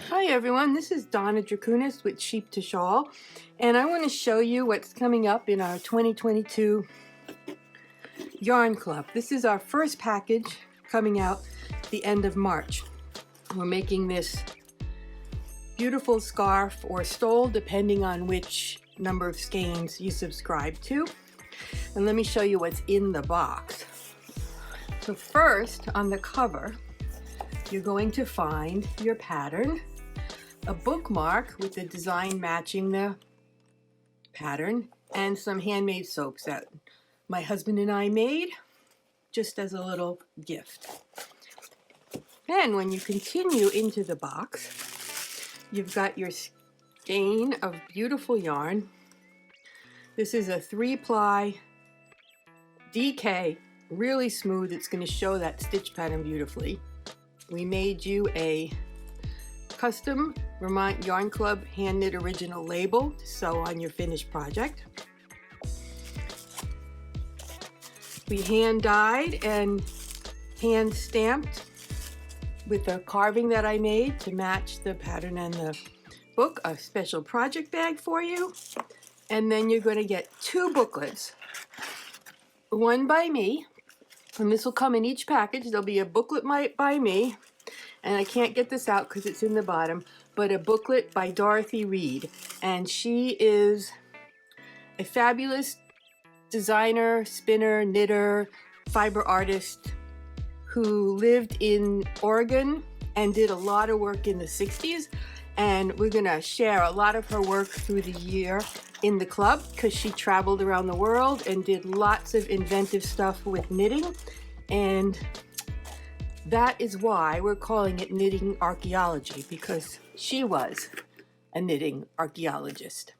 Hi everyone, this is Donna Dracunis with Sheep to Shawl, and I want to show you what's coming up in our 2022 Yarn Club. This is our first package coming out the end of March. We're making this beautiful scarf or stole depending on which number of skeins you subscribe to. And let me show you what's in the box. So first, on the cover, you're going to find your pattern, a bookmark with the design matching the pattern, and some handmade soaps that my husband and I made just as a little gift. And when you continue into the box, you've got your skein of beautiful yarn. This is a 3-ply DK, really smooth. It's going to show that stitch pattern beautifully. We made you a custom Vermont Yarn Club hand knit original label to sew on your finished project. We hand dyed and hand stamped with the carving that I made to match the pattern and the book, a special project bag for you. And then you're going to get 2 booklets, one by me, and this will come in each package. There'll be a booklet by me, and I can't get this out because it's in the bottom, but a booklet by Dorothy Reed. And she is a fabulous designer, spinner, knitter, fiber artist who lived in Oregon and did a lot of work in the 60s. And we're going to share a lot of her work through the year in the club because she traveled around the world and did lots of inventive stuff with knitting. And that is why we're calling it knitting archaeology, because she was a knitting archaeologist.